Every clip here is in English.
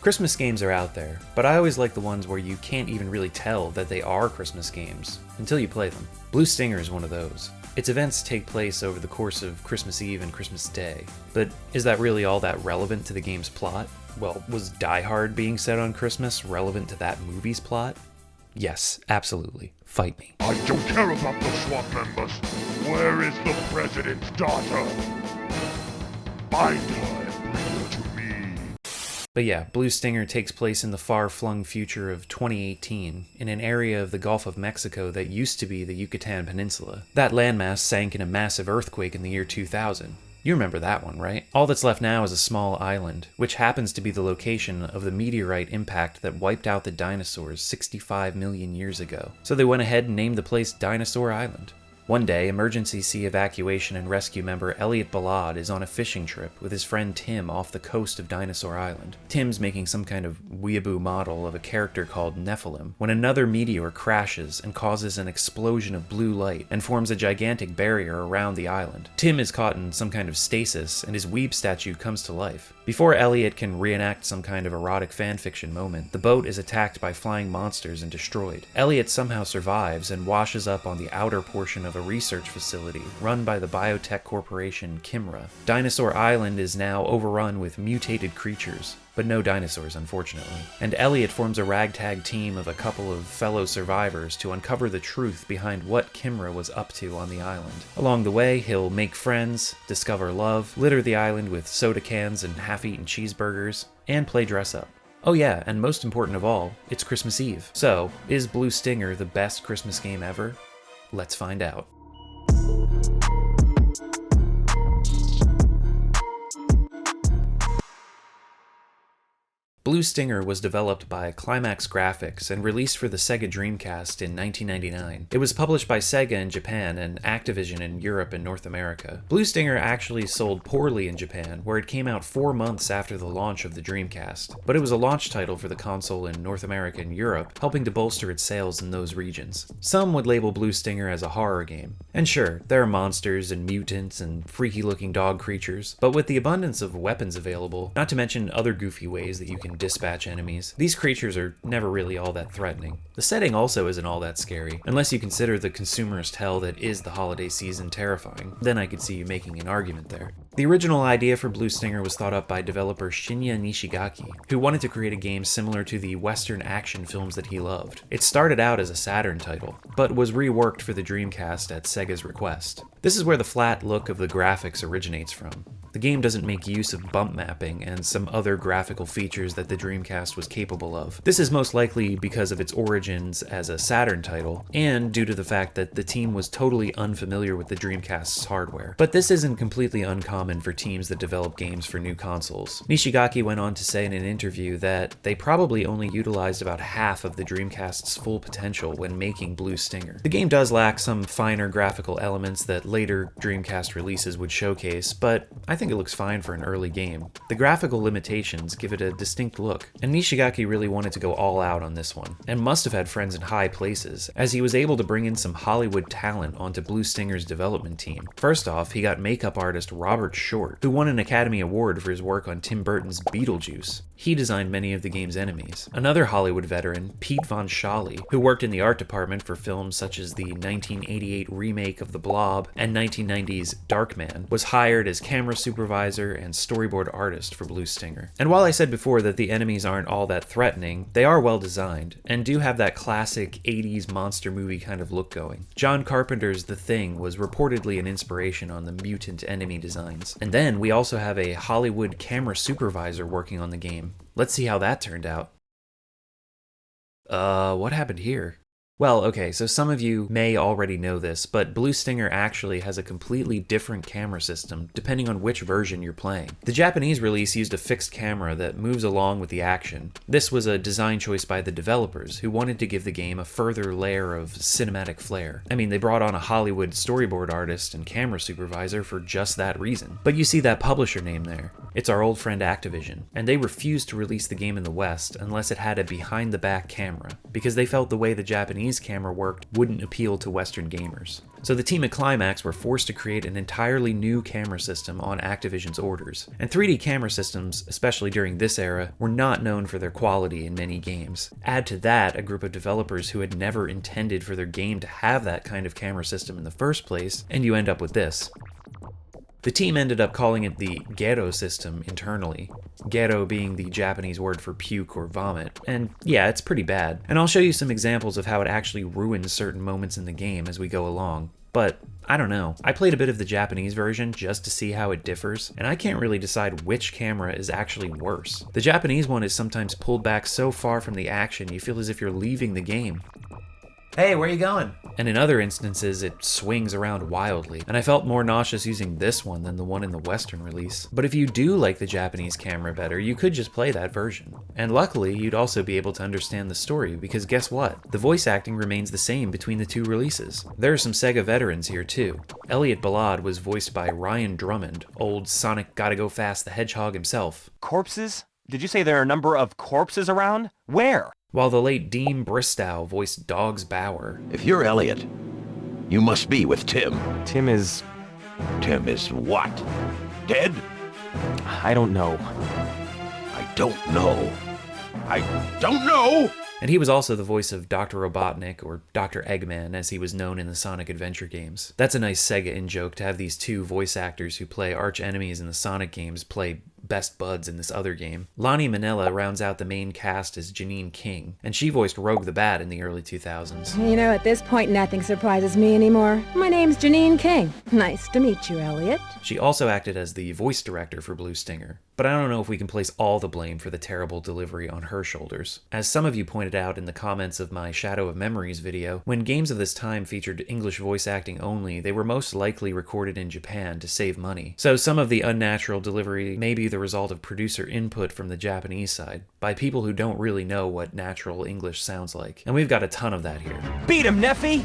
Christmas games are out there, but I always like the ones where you can't even really tell that they are Christmas games until you play them. Blue Stinger is one of those. Its events take place over the course of Christmas Eve and Christmas Day, but is that really all that relevant to the game's plot? Well, was Die Hard being set on Christmas relevant to that movie's plot? Yes, absolutely. Fight me. I don't care about the SWAT members. Where is the president's daughter? Find her and bring her to me. But yeah, Blue Stinger takes place in the far-flung future of 2018, in an area of the Gulf of Mexico that used to be the Yucatan Peninsula. That landmass sank in a massive earthquake in the year 2000. You remember that one, right? All that's left now is a small island, which happens to be the location of the meteorite impact that wiped out the dinosaurs 65 million years ago. So they went ahead and named the place Dinosaur Island. One day, emergency sea evacuation and rescue member Elliot Ballade is on a fishing trip with his friend Tim off the coast of Dinosaur Island. Tim's making some kind of weeaboo model of a character called Nephilim when another meteor crashes and causes an explosion of blue light and forms a gigantic barrier around the island. Tim is caught in some kind of stasis and his weeb statue comes to life. Before Elliot can reenact some kind of erotic fanfiction moment, the boat is attacked by flying monsters and destroyed. Elliot somehow survives and washes up on the outer portion of a research facility run by the biotech corporation Kimra. Dinosaur Island is now overrun with mutated creatures, but no dinosaurs, unfortunately. And Elliot forms a ragtag team of a couple of fellow survivors to uncover the truth behind what Kimra was up to on the island. Along the way, he'll make friends, discover love, litter the island with soda cans and half-eaten cheeseburgers, and play dress-up. Oh yeah, and most important of all, it's Christmas Eve. So, is Blue Stinger the best Christmas game ever? Let's find out. Blue Stinger was developed by Climax Graphics and released for the Sega Dreamcast in 1999. It was published by Sega in Japan and Activision in Europe and North America. Blue Stinger actually sold poorly in Japan, where it came out 4 months after the launch of the Dreamcast, but it was a launch title for the console in North America and Europe, helping to bolster its sales in those regions. Some would label Blue Stinger as a horror game. And sure, there are monsters and mutants and freaky-looking dog creatures, but with the abundance of weapons available, not to mention other goofy ways that you can dispatch enemies, these creatures are never really all that threatening. The setting also isn't all that scary, unless you consider the consumerist hell that is the holiday season terrifying. Then I could see you making an argument there. The original idea for Blue Stinger was thought up by developer Shinya Nishigaki, who wanted to create a game similar to the Western action films that he loved. It started out as a Saturn title, but was reworked for the Dreamcast at Sega's request. This is where the flat look of the graphics originates from. The game doesn't make use of bump mapping and some other graphical features that the Dreamcast was capable of. This is most likely because of its origins as a Saturn title, and due to the fact that the team was totally unfamiliar with the Dreamcast's hardware. But this isn't completely uncommon for teams that develop games for new consoles. Nishigaki went on to say in an interview that they probably only utilized about half of the Dreamcast's full potential when making Blue Stinger. The game does lack some finer graphical elements that later Dreamcast releases would showcase, but I think it looks fine for an early game. The graphical limitations give it a distinct look, and Nishigaki really wanted to go all out on this one, and must have had friends in high places, as he was able to bring in some Hollywood talent onto Blue Stinger's development team. First off, he got makeup artist Robert Short, who won an Academy Award for his work on Tim Burton's Beetlejuice. He designed many of the game's enemies. Another Hollywood veteran, Pete Von Schally, who worked in the art department for films such as the 1988 remake of The Blob and 1990's Darkman, was hired as camera supervisor and storyboard artist for Blue Stinger. And while I said before that the enemies aren't all that threatening, they are well designed, and do have that classic 80s monster movie kind of look going. John Carpenter's The Thing was reportedly an inspiration on the mutant enemy designs. And then we also have a Hollywood camera supervisor working on the game. Let's see how that turned out. What happened here? Well, okay, so some of you may already know this, but Blue Stinger actually has a completely different camera system depending on which version you're playing. The Japanese release used a fixed camera that moves along with the action. This was a design choice by the developers, who wanted to give the game a further layer of cinematic flair. I mean, they brought on a Hollywood storyboard artist and camera supervisor for just that reason. But you see that publisher name there. It's our old friend Activision, and they refused to release the game in the West unless it had a behind-the-back camera, because they felt the way the Japanese Japanese camera worked wouldn't appeal to Western gamers. So the team at Climax were forced to create an entirely new camera system on Activision's orders. And 3D camera systems, especially during this era, were not known for their quality in many games. Add to that a group of developers who had never intended for their game to have that kind of camera system in the first place, and you end up with this. The team ended up calling it the Gero system internally, Gero being the Japanese word for puke or vomit, and yeah, it's pretty bad. And I'll show you some examples of how it actually ruins certain moments in the game as we go along. But I don't know, I played a bit of the Japanese version just to see how it differs, and I can't really decide which camera is actually worse. The Japanese one is sometimes pulled back so far from the action you feel as if you're leaving the game. Hey, where you going? And in other instances, it swings around wildly, and I felt more nauseous using this one than the one in the Western release. But if you do like the Japanese camera better, you could just play that version. And luckily, you'd also be able to understand the story, because guess what? The voice acting remains the same between the two releases. There are some Sega veterans here too. Elliot Ballade was voiced by Ryan Drummond, old Sonic Gotta Go Fast the Hedgehog himself. Corpses? Did you say there are a number of corpses around? Where? While the late Dean Bristow voiced Dogs Bauer. If you're Elliot, you must be with Tim. Tim is what? Dead? I don't know. I don't know. I don't know! And he was also the voice of Dr. Robotnik, or Dr. Eggman, as he was known in the Sonic Adventure games. That's a nice Sega in-joke to have these two voice actors who play arch-enemies in the Sonic games play best buds in this other game. Lonnie Manella rounds out the main cast as Janine King, and she voiced Rogue the Bat in the early 2000s. You know, at this point, nothing surprises me anymore. My name's Janine King. Nice to meet you, Elliot. She also acted as the voice director for Blue Stinger, but I don't know if we can place all the blame for the terrible delivery on her shoulders. As some of you pointed out in the comments of my Shadow of Memories video, when games of this time featured English voice acting only, they were most likely recorded in Japan to save money. So some of the unnatural delivery may be the result of producer input from the Japanese side, by people who don't really know what natural English sounds like. And we've got a ton of that here. Beat him, Neffy!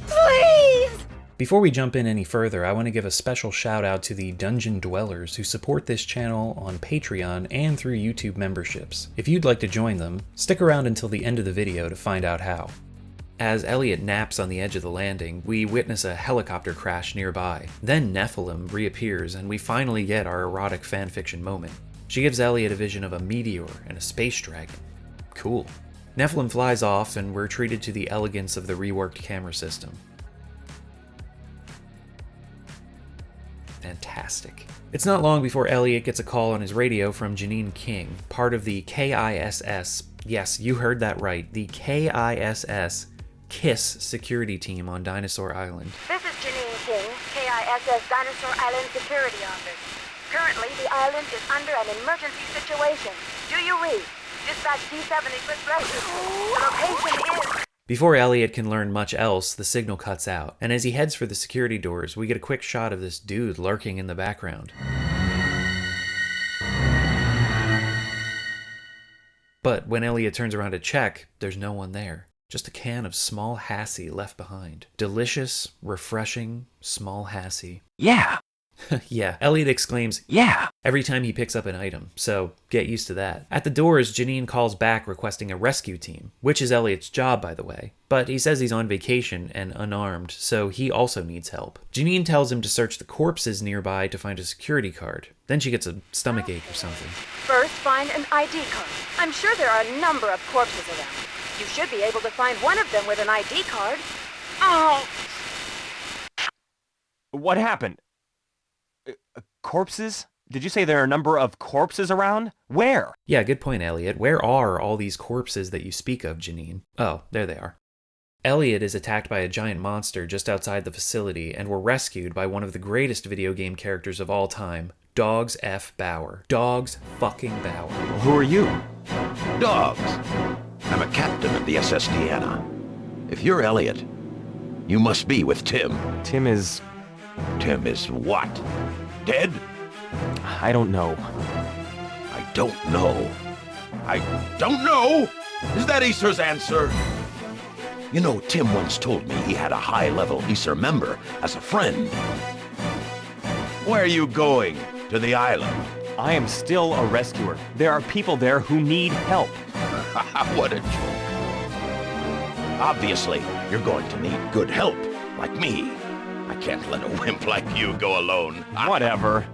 Please! Before we jump in any further, I want to give a special shout out to the Dungeon Dwellers who support this channel on Patreon and through YouTube memberships. If you'd like to join them, stick around until the end of the video to find out how. As Elliot naps on the edge of the landing, we witness a helicopter crash nearby. Then Nephilim reappears and we finally get our erotic fanfiction moment. She gives Elliot a vision of a meteor and a space dragon. Cool. Nephilim flies off and we're treated to the elegance of the reworked camera system. Fantastic. It's not long before Elliot gets a call on his radio from Janine King, part of the KISS, yes, you heard that right, the KISS security team on Dinosaur Island. This is Janine King, KISS Dinosaur Island Security Office. Currently, the island is under an emergency situation. Do you read? Dispatch D7 equipped rescue. The location is... Before Elliot can learn much else, the signal cuts out, and as he heads for the security doors, we get a quick shot of this dude lurking in the background. But when Elliot turns around to check, there's no one there. Just a can of small Hassie left behind. Delicious, refreshing, small Hassie. Yeah! Yeah, Elliot exclaims, Yeah! every time he picks up an item, so get used to that. At the doors, Janine calls back requesting a rescue team, which is Elliot's job, by the way. But he says he's on vacation and unarmed, so he also needs help. Janine tells him to search the corpses nearby to find a security card. Then she gets a stomachache or something. First, find an ID card. I'm sure there are a number of corpses around. You should be able to find one of them with an ID card. Oh! What happened? Corpses? Did you say there are a number of corpses around? Where? Yeah, good point, Elliot. Where are all these corpses that you speak of, Janine? Oh, there they are. Elliot is attacked by a giant monster just outside the facility, and we're rescued by one of the greatest video game characters of all time, Dogs F. Bauer. Dogs fucking Bauer. Who are you? Dogs. I'm a captain of the SS Deanna. If you're Elliot, you must be with Tim. Tim is what? Dead? I don't know. I don't know. I don't know? Is that Acer's answer? You know, Tim once told me he had a high-level Acer member as a friend. Where are you going? To the island? I am still a rescuer. There are people there who need help. What a joke. Obviously, you're going to need good help, like me. I can't let a wimp like you go alone. Whatever.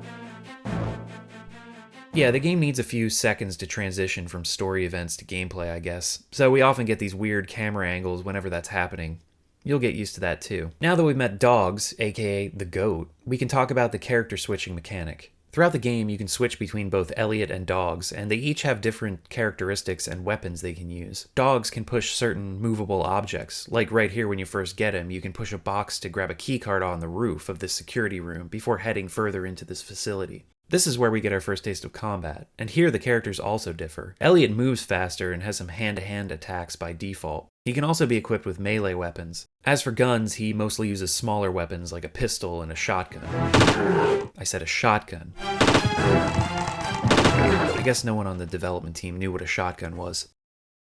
Yeah, the game needs a few seconds to transition from story events to gameplay, I guess, so we often get these weird camera angles whenever that's happening. You'll get used to that too. Now that we've met Dogs, aka the GOAT, we can talk about the character switching mechanic. Throughout the game, you can switch between both Elliot and Dogs, and they each have different characteristics and weapons they can use. Dogs can push certain movable objects, like right here when you first get him, you can push a box to grab a keycard on the roof of this security room before heading further into this facility. This is where we get our first taste of combat, and here the characters also differ. Elliot moves faster and has some hand-to-hand attacks by default. He can also be equipped with melee weapons. As for guns, he mostly uses smaller weapons like a pistol and a shotgun. I said a shotgun. I guess no one on the development team knew what a shotgun was.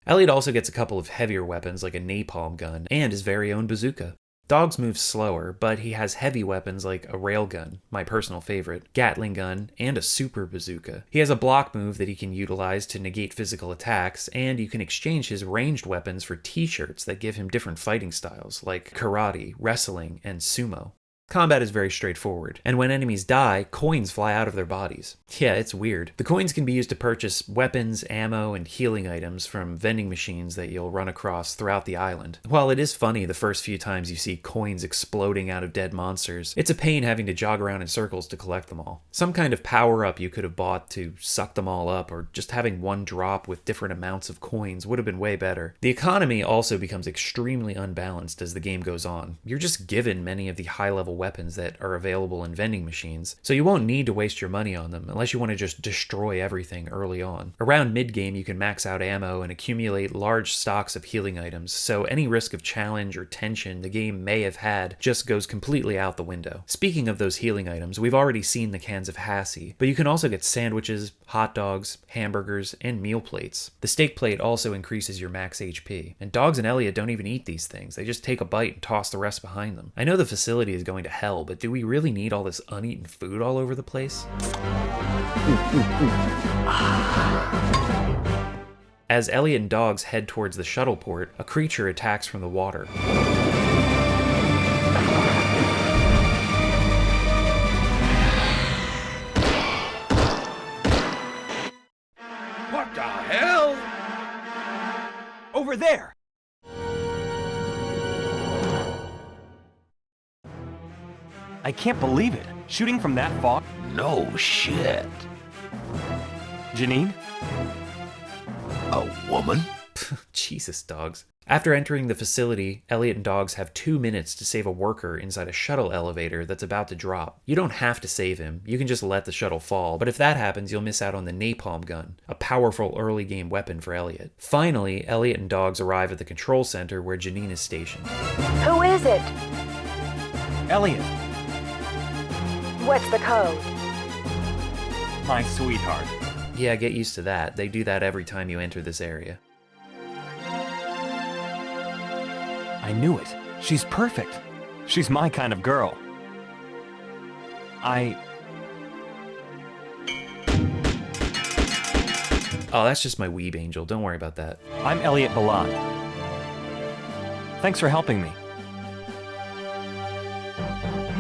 Elliot also gets a couple of heavier weapons like a napalm gun and his very own bazooka. Dogs moves slower, but he has heavy weapons like a railgun, my personal favorite, Gatling gun, and a super bazooka. He has a block move that he can utilize to negate physical attacks, and you can exchange his ranged weapons for t-shirts that give him different fighting styles, like karate, wrestling, and sumo. Combat is very straightforward, and when enemies die, coins fly out of their bodies. Yeah, it's weird. The coins can be used to purchase weapons, ammo, and healing items from vending machines that you'll run across throughout the island. While it is funny the first few times you see coins exploding out of dead monsters, it's a pain having to jog around in circles to collect them all. Some kind of power-up you could have bought to suck them all up, or just having one drop with different amounts of coins would have been way better. The economy also becomes extremely unbalanced as the game goes on. You're just given many of the high-level weapons that are available in vending machines, so you won't need to waste your money on them unless you want to just destroy everything early on. Around mid-game, you can max out ammo and accumulate large stocks of healing items, so any risk of challenge or tension the game may have had just goes completely out the window. Speaking of those healing items, we've already seen the cans of Hassie, but you can also get sandwiches, hot dogs, hamburgers, and meal plates. The steak plate also increases your max HP, and Dogs and Elliot don't even eat these things. They just take a bite and toss the rest behind them. I know the facility is going to hell, but do we really need all this uneaten food all over the place? As Elliot and Dogs head towards the shuttle port, a creature attacks from the water. What the hell? Over there! I can't believe it. Shooting from that far? No shit. Janine? A woman? Jesus, Dogs. After entering the facility, Elliot and Dogs have 2 minutes to save a worker inside a shuttle elevator that's about to drop. You don't have to save him, you can just let the shuttle fall, but if that happens, you'll miss out on the napalm gun, a powerful early game weapon for Elliot. Finally, Elliot and Dogs arrive at the control center where Janine is stationed. Who is it? Elliot, What's the code? my sweetheart. Yeah, get used to that. They do that every time you enter this area. I knew it. She's perfect. She's my kind of girl. Oh, that's just my weeb angel. Don't worry about that. I'm Elliot Ballade. Thanks for helping me.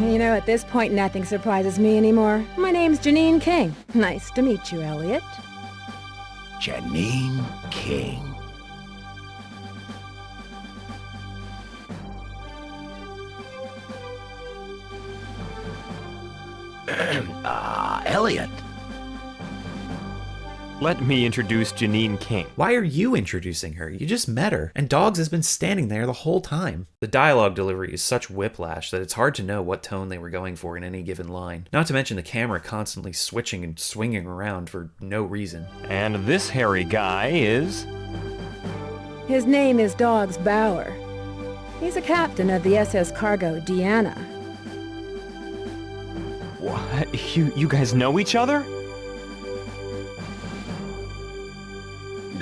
You know, at this point, nothing surprises me anymore. My name's Janine King. Nice to meet you, Elliot. Janine King. Elliot. Let me introduce Janine King. Why are you introducing her? You just met her, and Dogs has been standing there the whole time. The dialogue delivery is such whiplash that it's hard to know what tone they were going for in any given line. Not to mention the camera constantly switching and swinging around for no reason. And this hairy guy is... His name is Dogs Bauer. He's a captain of the SS cargo Deanna. What? You guys know each other?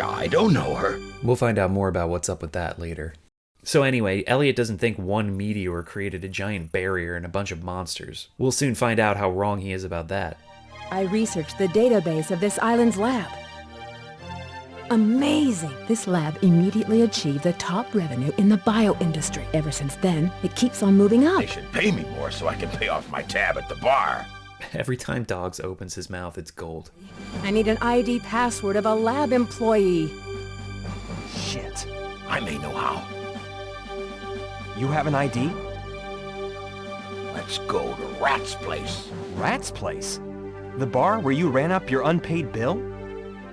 I don't know her. We'll find out more about what's up with that later. So anyway, Elliot doesn't think one meteor created a giant barrier and a bunch of monsters. We'll soon find out how wrong he is about that. I researched the database of this island's lab. Amazing! This lab immediately achieved the top revenue in the bio industry. Ever since then, it keeps on moving up. They should pay me more so I can pay off my tab at the bar. Every time Dogs opens his mouth, it's gold. I need an ID password of a lab employee. Shit. I may know how. You have an ID? Let's go to Rat's place. Rat's place? The bar where you ran up your unpaid bill?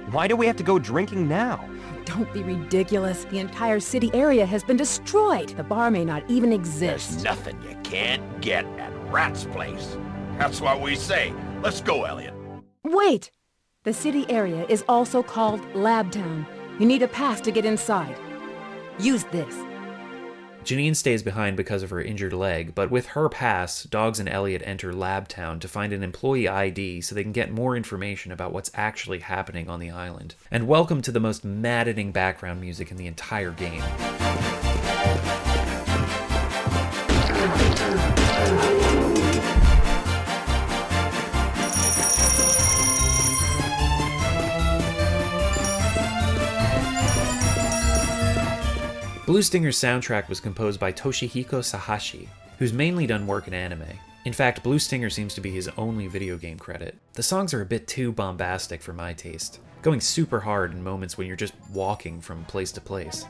Why do we have to go drinking now? Don't be ridiculous. The entire city area has been destroyed. The bar may not even There's exist. nothing you can't get at Rat's place. That's what we say. Let's go, Elliot. Wait! The city area is also called Lab Town. You need a pass to get inside. Use this. Janine stays behind because of her injured leg, but with her pass, Dogs and Elliot enter Lab Town to find an employee ID so they can get more information about what's actually happening on the island. And welcome to the most maddening background music in the entire game. Blue Stinger's soundtrack was composed by Toshihiko Sahashi, who's mainly done work in anime. In fact, Blue Stinger seems to be his only video game credit. The songs are a bit too bombastic for my taste, going super hard in moments when you're just walking from place to place.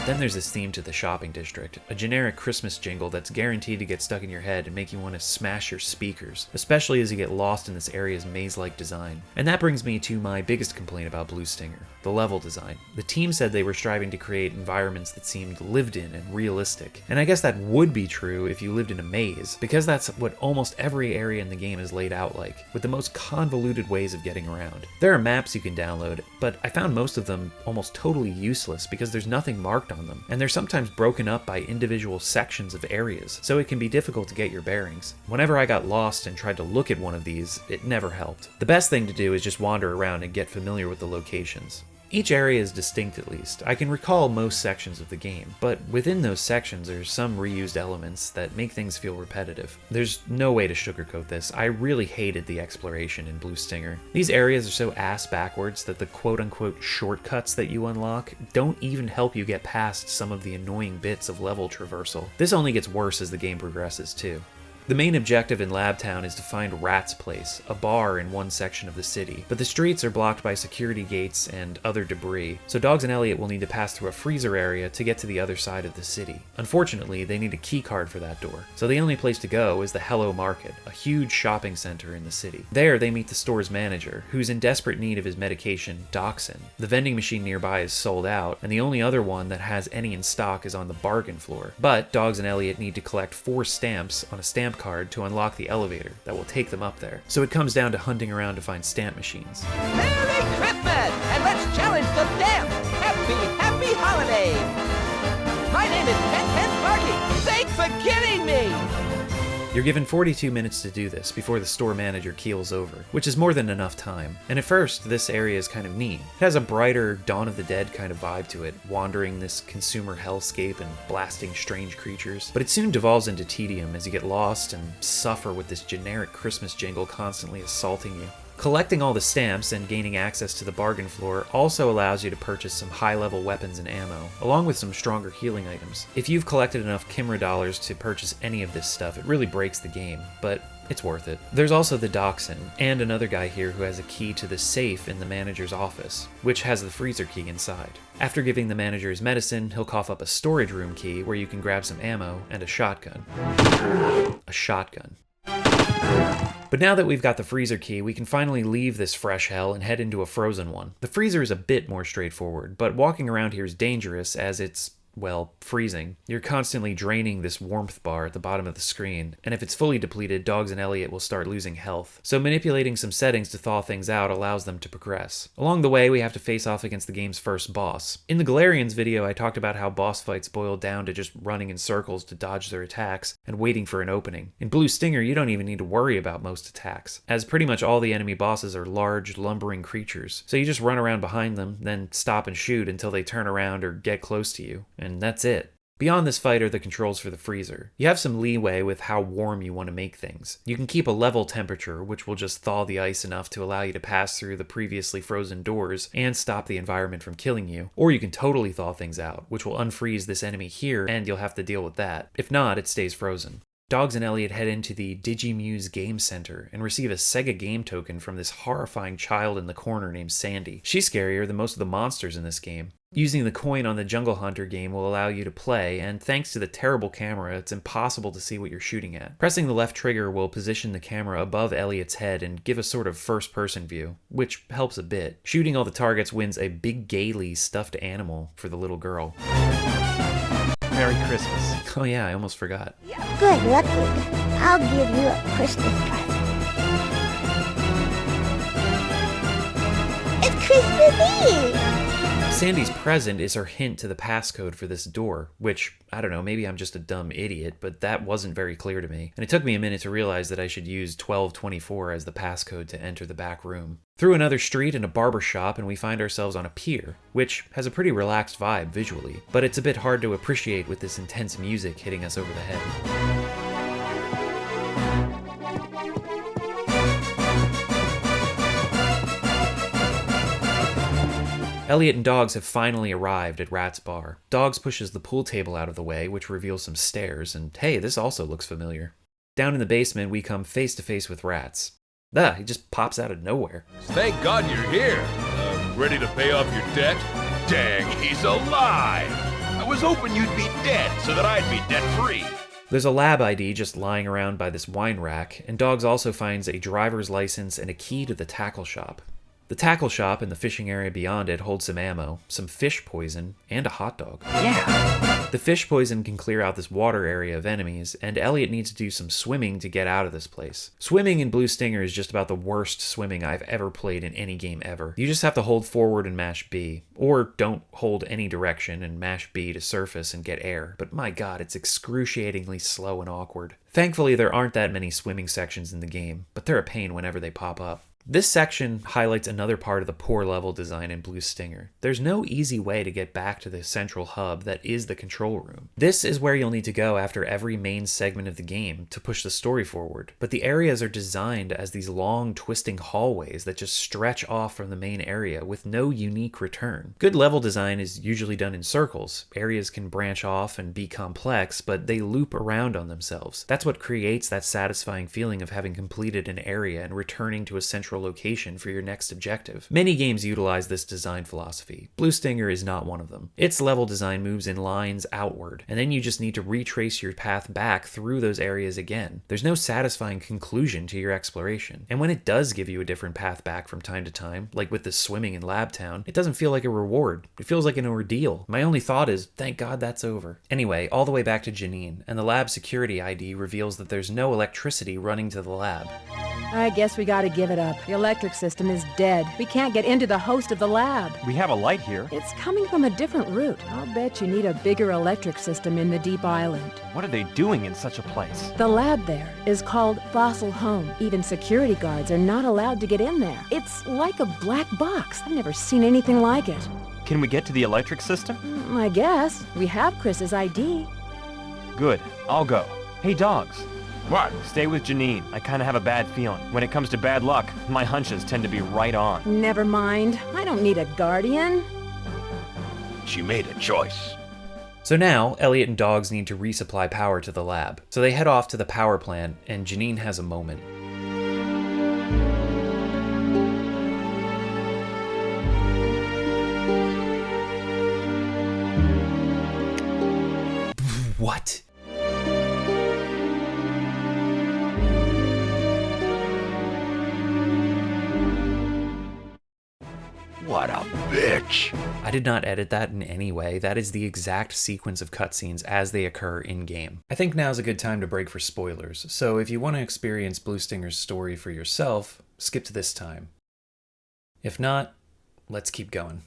Then there's this theme to the shopping district, a generic Christmas jingle that's guaranteed to get stuck in your head and make you want to smash your speakers, especially as you get lost in this area's maze-like design. And that brings me to my biggest complaint about Blue Stinger, the level design. The team said they were striving to create environments that seemed lived in and realistic. And I guess that would be true if you lived in a maze, because that's what almost every area in the game is laid out like, with the most convoluted ways of getting around. There are maps you can download, but I found most of them almost totally useless because there's nothing marked on them, and they're sometimes broken up by individual sections of areas, so it can be difficult to get your bearings. Whenever I got lost and tried to look at one of these, it never helped. The best thing to do is just wander around and get familiar with the locations. Each area is distinct at least. I can recall most sections of the game, but within those sections are some reused elements that make things feel repetitive. There's no way to sugarcoat this. I really hated the exploration in Blue Stinger. These areas are so ass backwards that the quote-unquote shortcuts that you unlock don't even help you get past some of the annoying bits of level traversal. This only gets worse as the game progresses too. The main objective in Lab Town is to find Rat's Place, a bar in one section of the city, but the streets are blocked by security gates and other debris, so Dogs and Elliot will need to pass through a freezer area to get to the other side of the city. Unfortunately, they need a key card for that door, so the only place to go is the Hello Market, a huge shopping center in the city. There, they meet the store's manager, who's in desperate need of his medication, Doxin. The vending machine nearby is sold out, and the only other one that has any in stock is on the bargain floor. But Dogs and Elliot need to collect 4 stamps on a stamp card to unlock the elevator that will take them up there. So it comes down to hunting around to find stamp machines. Merry Christmas! And let's challenge the stamps! Happy holidays! My name is Pen Sparky! Thanks for kidding me! You're given 42 minutes to do this before the store manager keels over, which is more than enough time. And at first, this area is kind of neat. It has a brighter Dawn of the Dead kind of vibe to it, wandering this consumer hellscape and blasting strange creatures. But it soon devolves into tedium as you get lost and suffer with this generic Christmas jingle constantly assaulting you. Collecting all the stamps and gaining access to the bargain floor also allows you to purchase some high-level weapons and ammo, along with some stronger healing items. If you've collected enough Kimra dollars to purchase any of this stuff, it really breaks the game, but it's worth it. There's also the Dachshund, and another guy here who has a key to the safe in the manager's office, which has the freezer key inside. After giving the manager his medicine, he'll cough up a storage room key where you can grab some ammo and a shotgun. A shotgun. But now that we've got the freezer key, we can finally leave this fresh hell and head into a frozen one. The freezer is a bit more straightforward, but walking around here is dangerous as it's, well, freezing. You're constantly draining this warmth bar at the bottom of the screen, and if it's fully depleted, Dogs and Elliot will start losing health. So manipulating some settings to thaw things out allows them to progress. Along the way, we have to face off against the game's first boss. In the Galarians video, I talked about how boss fights boil down to just running in circles to dodge their attacks and waiting for an opening. In Blue Stinger, you don't even need to worry about most attacks, as pretty much all the enemy bosses are large, lumbering creatures. So you just run around behind them, then stop and shoot until they turn around or get close to you. And that's it. Beyond this fight are the controls for the freezer. You have some leeway with how warm you want to make things. You can keep a level temperature, which will just thaw the ice enough to allow you to pass through the previously frozen doors and stop the environment from killing you. Or you can totally thaw things out, which will unfreeze this enemy here and you'll have to deal with that. If not, it stays frozen. Dogs and Elliot head into the Digimuse Game Center and receive a Sega game token from this horrifying child in the corner named Sandy. She's scarier than most of the monsters in this game. Using the coin on the Jungle Hunter game will allow you to play, and thanks to the terrible camera, it's impossible to see what you're shooting at. Pressing the left trigger will position the camera above Elliot's head and give a sort of first-person view, which helps a bit. Shooting all the targets wins a big Gailey stuffed animal for the little girl. Merry Christmas. Oh yeah, I almost forgot. Good luck, Luke. I'll give you a Christmas present. It's Christmas Eve! Sandy's present is her hint to the passcode for this door, which, I don't know, maybe I'm just a dumb idiot, but that wasn't very clear to me, and it took me a minute to realize that I should use 1224 as the passcode to enter the back room. Through another street and a barber shop, and we find ourselves on a pier, which has a pretty relaxed vibe visually, but it's a bit hard to appreciate with this intense music hitting us over the head. Elliot and Dogs have finally arrived at Rat's bar. Dogs pushes the pool table out of the way, which reveals some stairs, and hey, this also looks familiar. Down in the basement, we come face to face with Rats. He just pops out of nowhere. Thank God you're here. Ready to pay off your debt? Dang, he's alive! I was hoping you'd be dead so that I'd be debt-free. There's a lab ID just lying around by this wine rack, and Dogs also finds a driver's license and a key to the tackle shop. The tackle shop and the fishing area beyond it hold some ammo, some fish poison, and a hot dog. Yeah. The fish poison can clear out this water area of enemies, and Elliot needs to do some swimming to get out of this place. Swimming in Blue Stinger is just about the worst swimming I've ever played in any game ever. You just have to hold forward and mash B, or don't hold any direction and mash B to surface and get air, but my god, it's excruciatingly slow and awkward. Thankfully, there aren't that many swimming sections in the game, but they're a pain whenever they pop up. This section highlights another part of the poor level design in Blue Stinger. There's no easy way to get back to the central hub that is the control room. This is where you'll need to go after every main segment of the game to push the story forward, but the areas are designed as these long, twisting hallways that just stretch off from the main area with no unique return. Good level design is usually done in circles. Areas can branch off and be complex, but they loop around on themselves. That's what creates that satisfying feeling of having completed an area and returning to a central location for your next objective. Many games utilize this design philosophy. Blue Stinger is not one of them. Its level design moves in lines outward, and then you just need to retrace your path back through those areas again. There's no satisfying conclusion to your exploration. And when it does give you a different path back from time to time, like with the swimming in Lab Town, it doesn't feel like a reward. It feels like an ordeal. My only thought is, thank God that's over. Anyway, all the way back to Janine, and the lab security ID reveals that there's no electricity running to the lab. I guess we gotta give it up. The electric system is dead. We can't get into the host of the lab. We have a light here. It's coming from a different route. I'll bet you need a bigger electric system in the deep island. What are they doing in such a place? The lab there is called Fossil Home. Even security guards are not allowed to get in there. It's like a black box. I've never seen anything like it. Can we get to the electric system? I guess. We have Chris's ID. Good. I'll go. Hey, Dogs. What? Stay with Janine. I kind of have a bad feeling. When it comes to bad luck, my hunches tend to be right on. Never mind. I don't need a guardian. She made a choice. So now, Elliot and Dogs need to resupply power to the lab. So they head off to the power plant, and Janine has a moment. What? What a bitch. I did not edit that in any way. That is the exact sequence of cutscenes as they occur in-game. I think now's a good time to break for spoilers, so if you want to experience Blue Stinger's story for yourself, skip to this time. If not, let's keep going.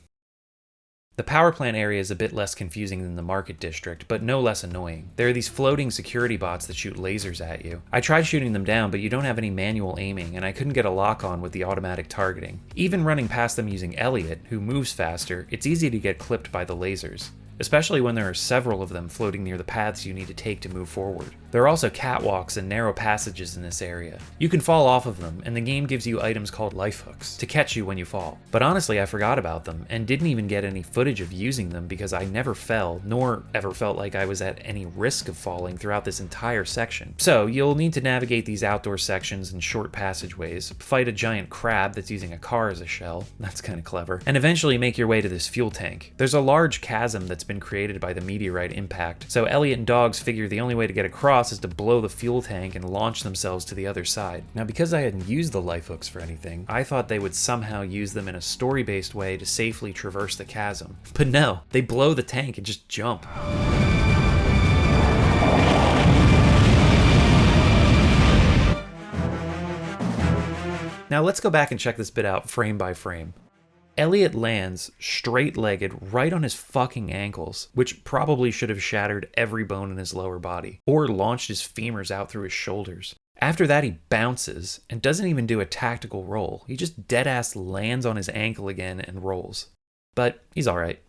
The power plant area is a bit less confusing than the market district, but no less annoying. There are these floating security bots that shoot lasers at you. I tried shooting them down, but you don't have any manual aiming, and I couldn't get a lock on with the automatic targeting. Even running past them using Elliot, who moves faster, it's easy to get clipped by the lasers. especially when there are several of them floating near the paths you need to take to move forward. There are also catwalks and narrow passages in this area. You can fall off of them, and the game gives you items called life hooks to catch you when you fall. But honestly, I forgot about them, and didn't even get any footage of using them because I never fell, nor ever felt like I was at any risk of falling throughout this entire section. So you'll need to navigate these outdoor sections and short passageways, fight a giant crab that's using a car as a shell, that's kind of clever, and eventually make your way to this fuel tank. There's a large chasm that's been created by the meteorite impact, so Elliot and Dogs figure the only way to get across is to blow the fuel tank and launch themselves to the other side. Now, because I hadn't used the life hooks for anything, I thought they would somehow use them in a story-based way to safely traverse the chasm. But no, they blow the tank and just jump. Now let's go back and check this bit out frame by frame. Elliot lands straight-legged right on his fucking ankles, which probably should have shattered every bone in his lower body, or launched his femurs out through his shoulders. After that, he bounces and doesn't even do a tactical roll. He just deadass lands on his ankle again and rolls. But he's alright.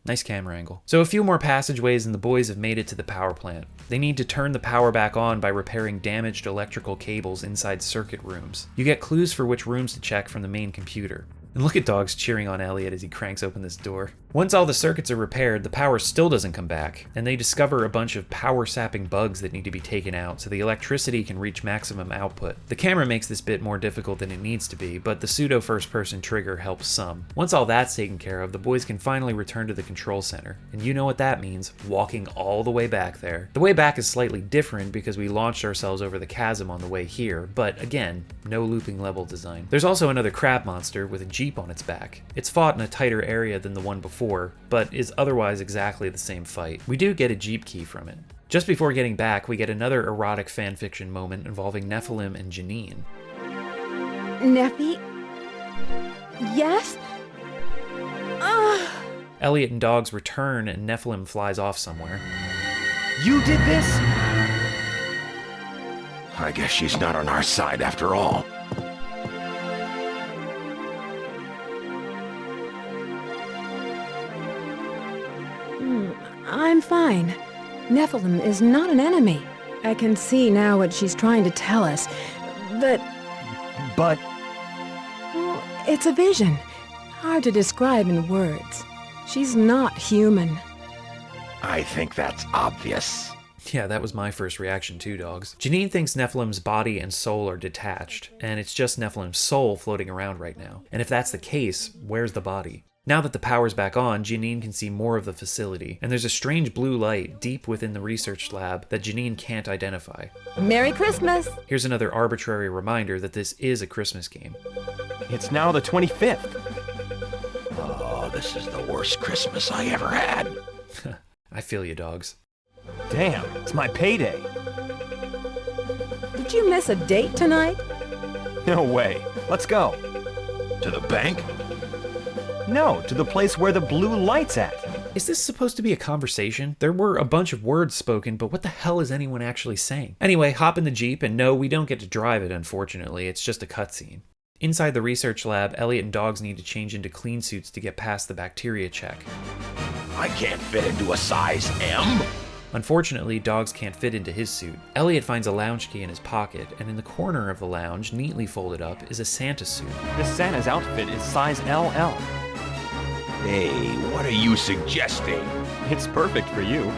Nice camera angle. So a few more passageways and the boys have made it to the power plant. They need to turn the power back on by repairing damaged electrical cables inside circuit rooms. You get clues for which rooms to check from the main computer. And look at Dogs cheering on Elliot as he cranks open this door. Once all the circuits are repaired, the power still doesn't come back, and they discover a bunch of power-sapping bugs that need to be taken out so the electricity can reach maximum output. The camera makes this bit more difficult than it needs to be, but the pseudo-first-person trigger helps some. Once all that's taken care of, the boys can finally return to the control center, and you know what that means, walking all the way back there. The way back is slightly different because we launched ourselves over the chasm on the way here, but again, no looping level design. There's also another crab monster with a jeep on its back. It's fought in a tighter area than the one before, but is otherwise exactly the same fight. We do get a jeep key from it. Just before getting back, we get another erotic fanfiction moment involving Nephilim and Janine. Nephi? Yes? Elliot and Dogs return and Nephilim flies off somewhere. You did this? I guess she's not on our side after all. I'm fine. Nephilim is not an enemy. I can see now what she's trying to tell us, but... But... Well, it's a vision. Hard to describe in words. She's not human. I think that's obvious. Yeah, that was my first reaction too, Dogs. Janine thinks Nephilim's body and soul are detached, and it's just Nephilim's soul floating around right now. And if that's the case, where's the body? Now that the power's back on, Janine can see more of the facility, and there's a strange blue light deep within the research lab that Janine can't identify. Merry Christmas! Here's another arbitrary reminder that this is a Christmas game. It's now the 25th. Oh, this is the worst Christmas I ever had. I feel you, Dogs. Damn, it's my payday. Did you miss a date tonight? No way. Let's go. To the bank? No, to the place where the blue light's at. Is this supposed to be a conversation? There were a bunch of words spoken, but what the hell is anyone actually saying? Anyway, hop in the Jeep, and no, we don't get to drive it, unfortunately. It's just a cutscene. Inside the research lab, Elliot and Dogs need to change into clean suits to get past the bacteria check. I can't fit into a size M. Unfortunately, Dogs can't fit into his suit. Elliot finds a lounge key in his pocket, and in the corner of the lounge, neatly folded up, is a Santa suit. This Santa's outfit is size LL. Hey, what are you suggesting? It's perfect for you.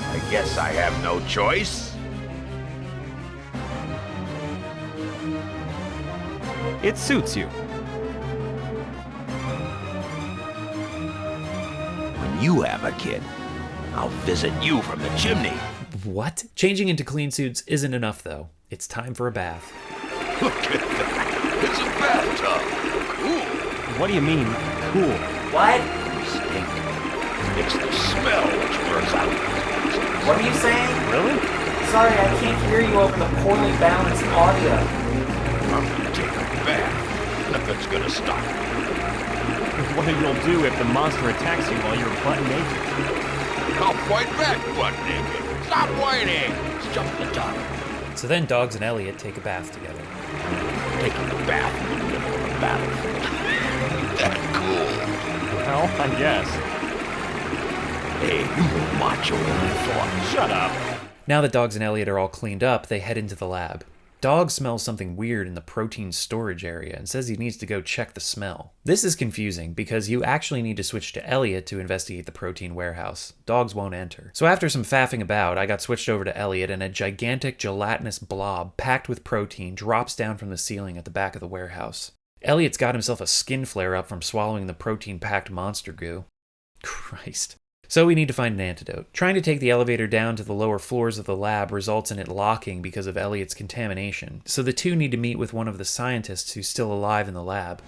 I guess I have no choice. It suits you. When you have a kid, I'll visit you from the chimney. What? Changing into clean suits isn't enough, though. It's time for a bath. Look at that. It's a bathtub. Cool. What do you mean, cool? What? Stink. It's the smell which burns out. What are you saying? Really? Sorry, I can't hear you over the poorly balanced audio. I'm gonna take a bath. Nothing's gonna stop me. What you'll do if the monster attacks you while you're butt naked? I'll fight back butt naked. Stop whining. Let's jump the tub. So then Dogs and Elliot take a bath together. Taking a bath in the middle of a battlefield. That cool. Well, I guess. Hey, you more macho than I thought. Shut up. Now that Dogs and Elliot are all cleaned up, they head into the lab. Dog smells something weird in the protein storage area and says he needs to go check the smell. This is confusing because you actually need to switch to Elliot to investigate the protein warehouse. Dogs won't enter. So after some faffing about, I got switched over to Elliot, and a gigantic gelatinous blob packed with protein drops down from the ceiling at the back of the warehouse. Elliot's got himself a skin flare-up from swallowing the protein-packed monster goo. Christ. So we need to find an antidote. Trying to take the elevator down to the lower floors of the lab results in it locking because of Elliot's contamination. So the two need to meet with one of the scientists who's still alive in the lab.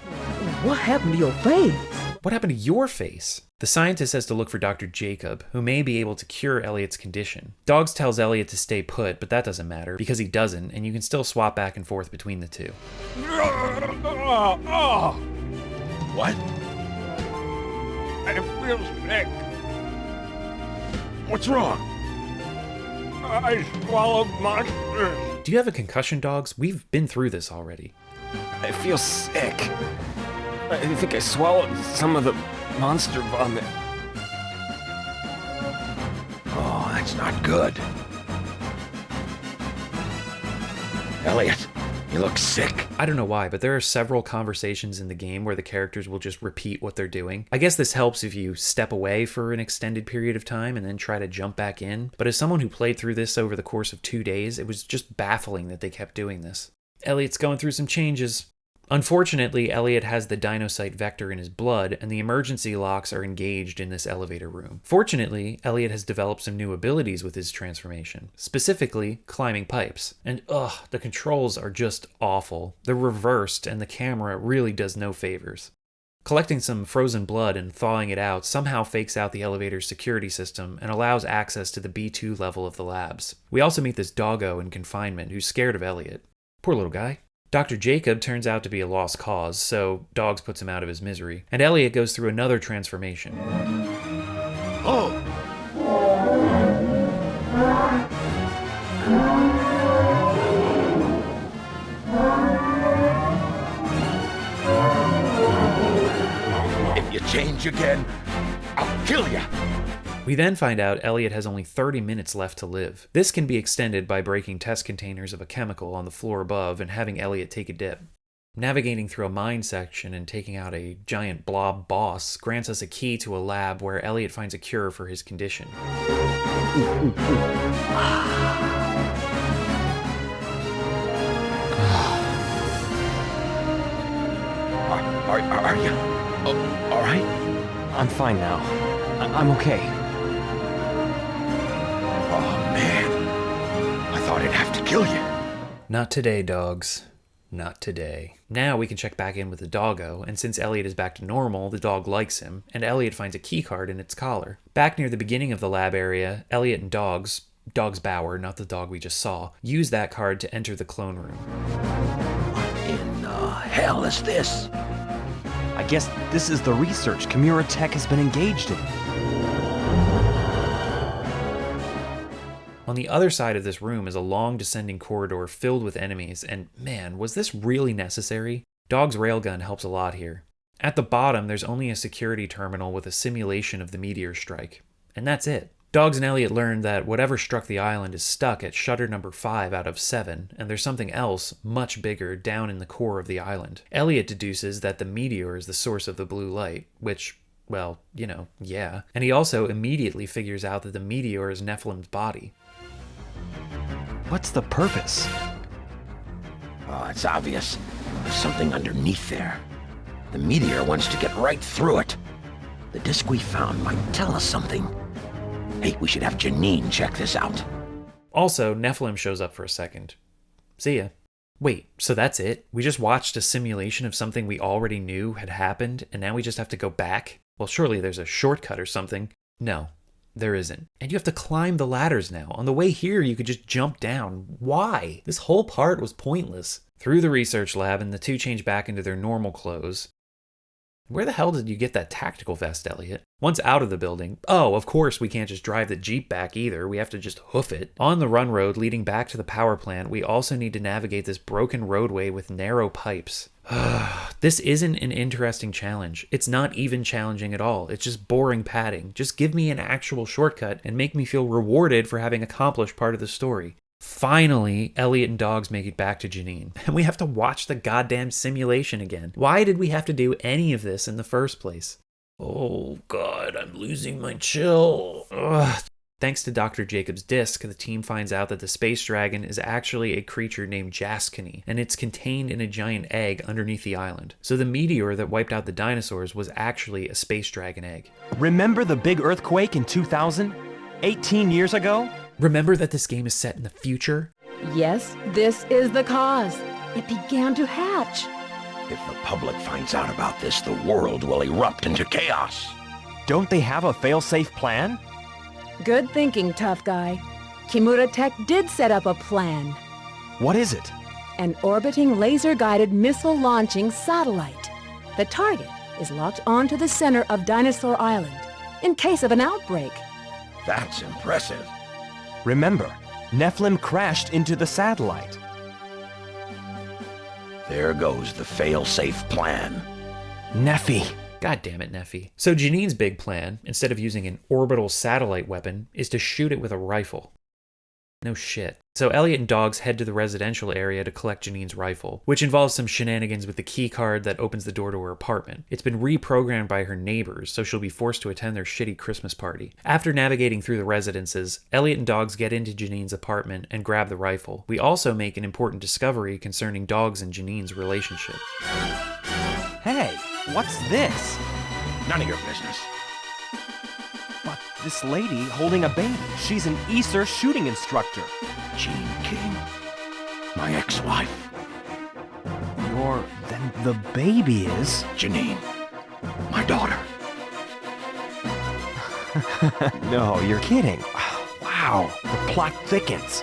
What happened to your face? What happened to your face? The scientist has to look for Dr. Jacob, who may be able to cure Elliot's condition. Dogs tells Elliot to stay put, but that doesn't matter because he doesn't, and you can still swap back and forth between the two. What? I feel sick. What's wrong? I swallowed monsters. Do you have a concussion, Dogs? We've been through this already. I feel sick. I think I swallowed some of the monster vomit. Oh, that's not good. Elliot, you look sick. I don't know why, but there are several conversations in the game where the characters will just repeat what they're doing. I guess this helps if you step away for an extended period of time and then try to jump back in. But as someone who played through this over the course of 2 days, it was just baffling that they kept doing this. Elliot's going through some changes. Unfortunately, Elliot has the dinocyte vector in his blood, and the emergency locks are engaged in this elevator room. Fortunately, Elliot has developed some new abilities with his transformation, specifically climbing pipes. And the controls are just awful. They're reversed, and the camera really does no favors. Collecting some frozen blood and thawing it out somehow fakes out the elevator's security system and allows access to the B2 level of the labs. We also meet this doggo in confinement who's scared of Elliot. Poor little guy. Dr. Jacob turns out to be a lost cause, so Dogs puts him out of his misery, and Elliot goes through another transformation. Oh! If you change again, I'll kill you! We then find out Elliot has only 30 minutes left to live. This can be extended by breaking test containers of a chemical on the floor above and having Elliot take a dip. Navigating through a mine section and taking out a giant blob boss grants us a key to a lab where Elliot finds a cure for his condition. Are you all right? I'm fine now. I'm okay. Oh, man. I thought I'd have to kill you. Not today, Dogs. Not today. Now we can check back in with the doggo, and since Elliot is back to normal, the dog likes him, and Elliot finds a keycard in its collar. Back near the beginning of the lab area, Elliot and Dogs Bauer, not the dog we just saw, use that card to enter the clone room. What in the hell is this? I guess this is the research Kimura Tech has been engaged in. On the other side of this room is a long descending corridor filled with enemies, and man, was this really necessary? Dog's railgun helps a lot here. At the bottom, there's only a security terminal with a simulation of the meteor strike. And that's it. Dogs and Elliot learned that whatever struck the island is stuck at shutter number 5 out of 7, and there's something else, much bigger, down in the core of the island. Elliot deduces that the meteor is the source of the blue light, which, well, yeah. And he also immediately figures out that the meteor is Nephilim's body. What's the purpose? Oh, it's obvious. There's something underneath there. The meteor wants to get right through it. The disc we found might tell us something. Hey, we should have Janine check this out. Also, Nephilim shows up for a second. See ya. Wait, so that's it? We just watched a simulation of something we already knew had happened, and now we just have to go back? Well, surely there's a shortcut or something. No, there isn't. And you have to climb the ladders now. On the way here, you could just jump down. Why? This whole part was pointless. Through the research lab, and the two change back into their normal clothes. Where the hell did you get that tactical vest, Elliot? Once out of the building, oh, of course we can't just drive the Jeep back either, we have to just hoof it. On the run road leading back to the power plant, we also need to navigate this broken roadway with narrow pipes. This isn't an interesting challenge. It's not even challenging at all. It's just boring padding. Just give me an actual shortcut and make me feel rewarded for having accomplished part of the story. Finally, Elliot and Dogs make it back to Janine, and we have to watch the goddamn simulation again. Why did we have to do any of this in the first place? Oh god, I'm losing my chill. Ugh. Thanks to Dr. Jacob's disc, the team finds out that the space dragon is actually a creature named Jaskany, and it's contained in a giant egg underneath the island. So the meteor that wiped out the dinosaurs was actually a space dragon egg. Remember the big earthquake in 2000? 18 years ago? Remember that this game is set in the future? Yes, this is the cause. It began to hatch. If the public finds out about this, the world will erupt into chaos. Don't they have a fail-safe plan? Good thinking, tough guy. Kimura Tech did set up a plan. What is it? An orbiting laser-guided missile-launching satellite. The target is locked onto the center of Dinosaur Island in case of an outbreak. That's impressive. Remember, Nephilim crashed into the satellite. There goes the fail-safe plan. Nephi. God damn it, Nephi. So Janine's big plan, instead of using an orbital satellite weapon, is to shoot it with a rifle. No shit. So Elliot and Dogs head to the residential area to collect Janine's rifle, which involves some shenanigans with the key card that opens the door to her apartment. It's been reprogrammed by her neighbors, so she'll be forced to attend their shitty Christmas party. After navigating through the residences, Elliot and Dogs get into Janine's apartment and grab the rifle. We also make an important discovery concerning Dogs and Janine's relationship. Hey, what's this? None of your business. But this lady holding a baby, she's an Easter shooting instructor. Jean King, my ex-wife. Then the baby is... Janine, my daughter. No, you're kidding. Wow, the plot thickens.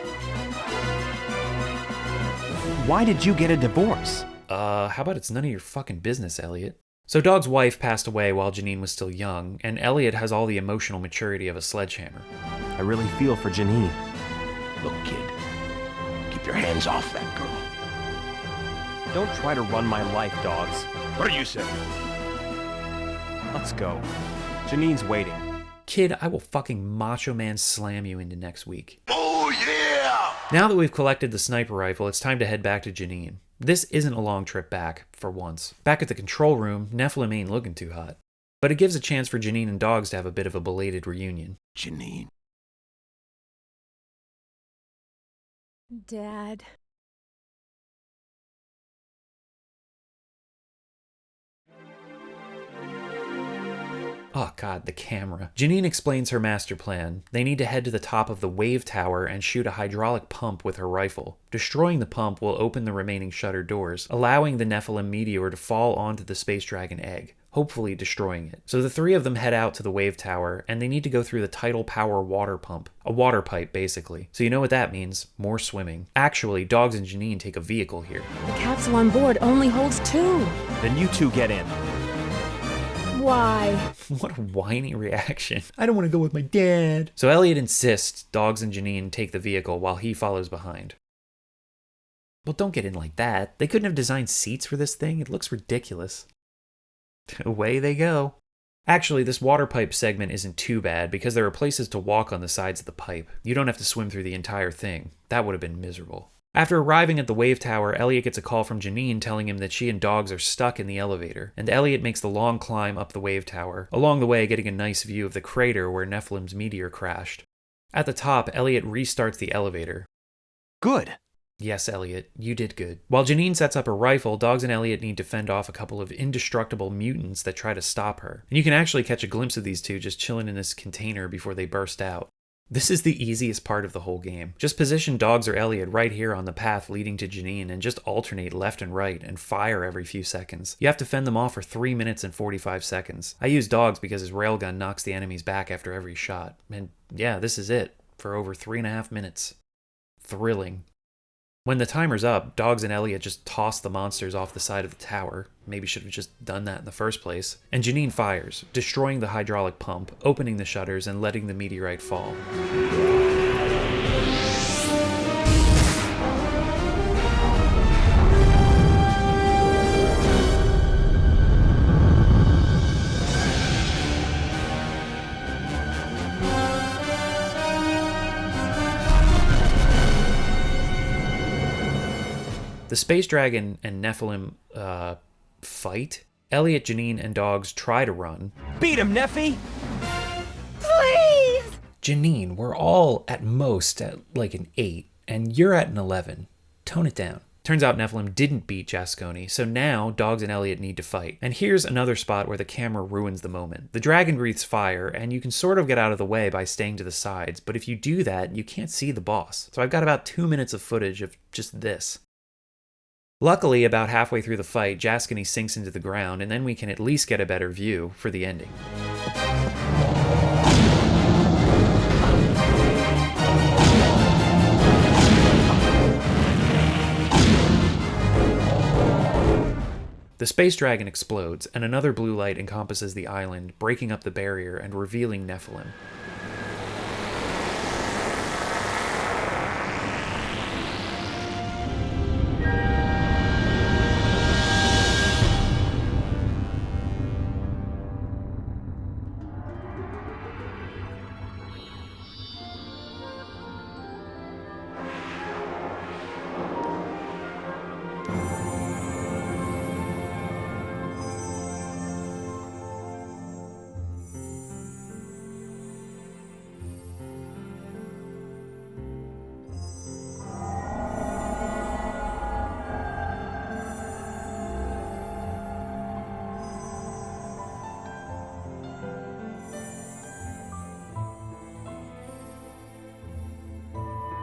Why did you get a divorce? How about it's none of your fucking business, Elliot? So Dog's wife passed away while Janine was still young, and Elliot has all the emotional maturity of a sledgehammer. I really feel for Janine. Look, kid, keep your hands off that girl. Don't try to run my life, Dogs. What do you say? Let's go. Janine's waiting. Kid, I will fucking Macho Man slam you into next week. Oh, yeah! Now that we've collected the sniper rifle, it's time to head back to Janine. This isn't a long trip back, for once. Back at the control room, Nephilim ain't looking too hot. But it gives a chance for Janine and Dogs to have a bit of a belated reunion. Janine. Dad. Oh god, the camera. Janine explains her master plan. They need to head to the top of the wave tower and shoot a hydraulic pump with her rifle. Destroying the pump will open the remaining shutter doors, allowing the Nephilim meteor to fall onto the space dragon egg, hopefully destroying it. So the three of them head out to the wave tower, and they need to go through the tidal power water pump. A water pipe, basically. So you know what that means. More swimming. Actually, Dogs and Janine take a vehicle here. The capsule on board only holds 2. Then you two get in. Why? What a whiny reaction. I don't want to go with my dad. So Elliot insists Dogs and Janine take the vehicle while he follows behind. Well, don't get in like that. They couldn't have designed seats for this thing. It looks ridiculous. Away they go. Actually, this water pipe segment isn't too bad because there are places to walk on the sides of the pipe. You don't have to swim through the entire thing. That would have been miserable. After arriving at the wave tower, Elliot gets a call from Janine telling him that she and Dogs are stuck in the elevator, and Elliot makes the long climb up the wave tower, along the way getting a nice view of the crater where Nephilim's meteor crashed. At the top, Elliot restarts the elevator. Good. Yes, Elliot, you did good. While Janine sets up her rifle, Dogs and Elliot need to fend off a couple of indestructible mutants that try to stop her. And you can actually catch a glimpse of these two just chilling in this container before they burst out. This is the easiest part of the whole game. Just position Dogs or Elliot right here on the path leading to Janine and just alternate left and right and fire every few seconds. You have to fend them off for 3 minutes and 45 seconds. I use Dogs because his railgun knocks the enemies back after every shot. And yeah, this is it for over 3.5 minutes. Thrilling. When the timer's up, Dogs and Elliot just toss the monsters off the side of the tower. Maybe should have just done that in the first place. And Janine fires, destroying the hydraulic pump, opening the shutters, and letting the meteorite fall. The space dragon and Nephilim, fight. Elliot, Janine, and Dogs try to run. Beat him, Neffy! Please! Janine, we're all at most at like an 8, and you're at an 11. Tone it down. Turns out Nephilim didn't beat Jasconi, so now Dogs and Elliot need to fight. And here's another spot where the camera ruins the moment. The dragon breathes fire, and you can sort of get out of the way by staying to the sides, but if you do that, you can't see the boss. So I've got about 2 minutes of footage of just this. Luckily, about halfway through the fight, Jasconi sinks into the ground, and then we can at least get a better view for the ending. The space dragon explodes, and another blue light encompasses the island, breaking up the barrier and revealing Nephilim.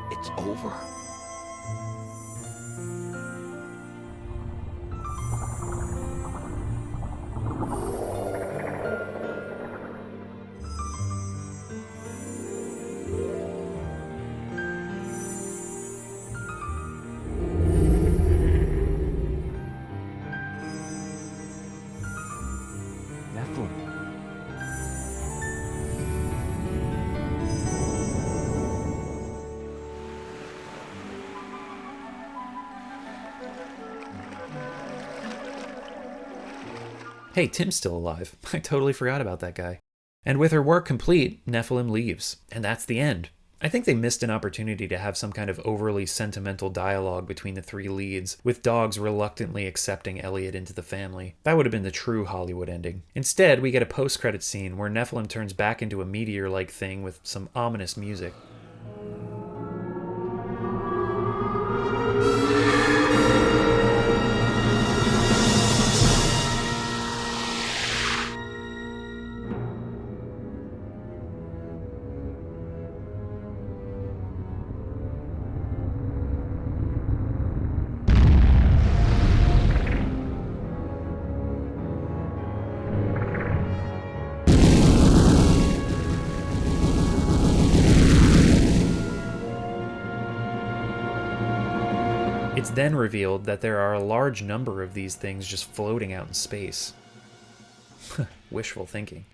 It's over. Nephilim. Hey, Tim's still alive. I totally forgot about that guy. And with her work complete, Nephilim leaves. And that's the end. I think they missed an opportunity to have some kind of overly sentimental dialogue between the three leads, with Dogs reluctantly accepting Elliot into the family. That would have been the true Hollywood ending. Instead, we get a post-credit scene where Nephilim turns back into a meteor-like thing with some ominous music. It's then revealed that there are a large number of these things just floating out in space. Wishful thinking.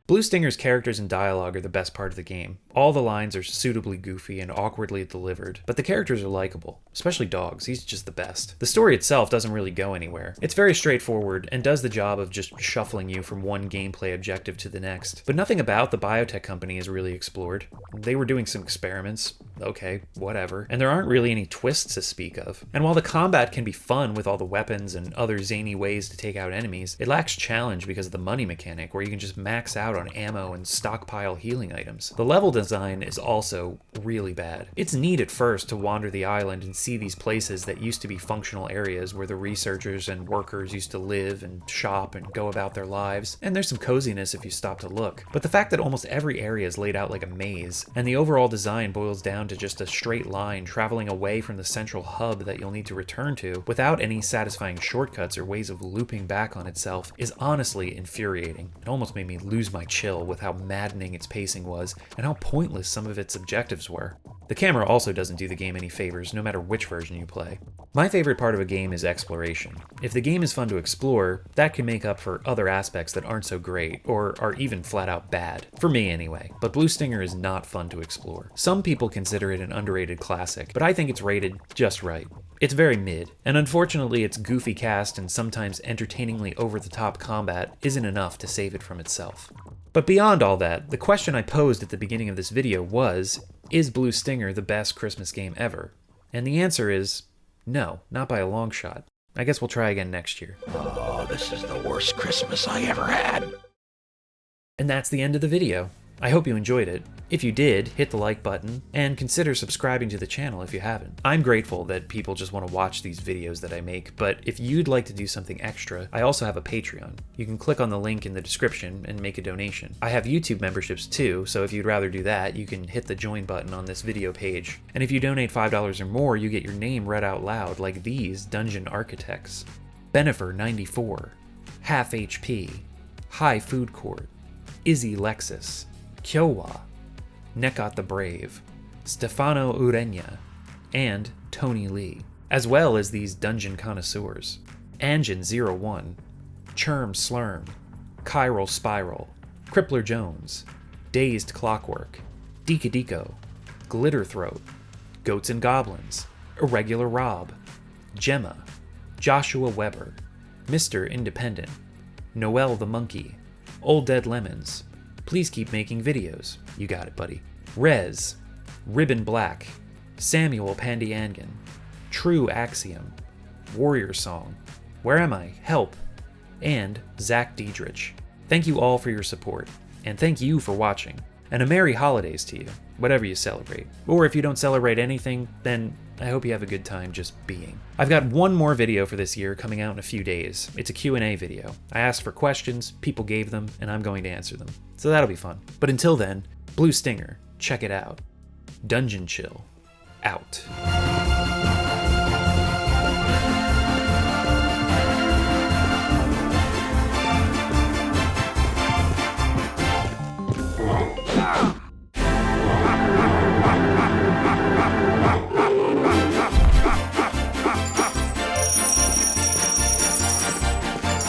Blue Stinger's characters and dialogue are the best part of the game. All the lines are suitably goofy and awkwardly delivered, but the characters are likable, especially Dogs. He's just the best. The story itself doesn't really go anywhere. It's very straightforward and does the job of just shuffling you from one gameplay objective to the next. But nothing about the biotech company is really explored. They were doing some experiments, okay, whatever, and there aren't really any twists to speak of. And while the combat can be fun with all the weapons and other zany ways to take out enemies, it lacks challenge because of the money mechanic where you can just max out on ammo and stockpile healing items. The level design is also really bad. It's neat at first to wander the island and see these places that used to be functional areas where the researchers and workers used to live and shop and go about their lives, and there's some coziness if you stop to look. But the fact that almost every area is laid out like a maze, and the overall design boils down to just a straight line traveling away from the central hub that you'll need to return to without any satisfying shortcuts or ways of looping back on itself, is honestly infuriating. It almost made me lose my chill with how maddening its pacing was and how pointless some of its objectives were. The camera also doesn't do the game any favors, no matter which version you play. My favorite part of a game is exploration. If the game is fun to explore, that can make up for other aspects that aren't so great, or are even flat out bad. For me anyway. But Blue Stinger is not fun to explore. Some people consider it an underrated classic, but I think it's rated just right. It's very mid, and unfortunately its goofy cast and sometimes entertainingly over-the-top combat isn't enough to save it from itself. But beyond all that, the question I posed at the beginning of this video was, is Blue Stinger the best Christmas game ever? And the answer is, no, not by a long shot. I guess we'll try again next year. Oh, this is the worst Christmas I ever had. And that's the end of the video. I hope you enjoyed it. If you did, hit the like button, and consider subscribing to the channel if you haven't. I'm grateful that people just want to watch these videos that I make, but if you'd like to do something extra, I also have a Patreon. You can click on the link in the description and make a donation. I have YouTube memberships too, so if you'd rather do that, you can hit the join button on this video page. And if you donate $5 or more, you get your name read out loud, like these Dungeon Architects. Benifer 94, Half HP, High Food Court, Izzy Lexus, Kyowa, Nekat the Brave, Stefano Urenya, and Tony Lee, as well as these dungeon connoisseurs. Anjin01, Churm Slurm, Chiral Spiral, Crippler Jones, Dazed Clockwork, Deeko, Glitter Throat, Goats and Goblins, Irregular Rob, Gemma, Joshua Weber, Mr. Independent, Noel the Monkey, Old Dead Lemons. Please keep making videos. You got it, buddy. Rez, Ribbon Black, Samuel Pandiangan, True Axiom, Warrior Song, Where Am I? Help, and Zach Diedrich. Thank you all for your support, and thank you for watching. And a Merry Holidays to you, whatever you celebrate. Or if you don't celebrate anything, then I hope you have a good time just being. I've got one more video for this year coming out in a few days. It's a Q&A video. I asked for questions, people gave them, and I'm going to answer them. So that'll be fun. But until then, Blue Stinger, check it out. Dungeon Chill, out.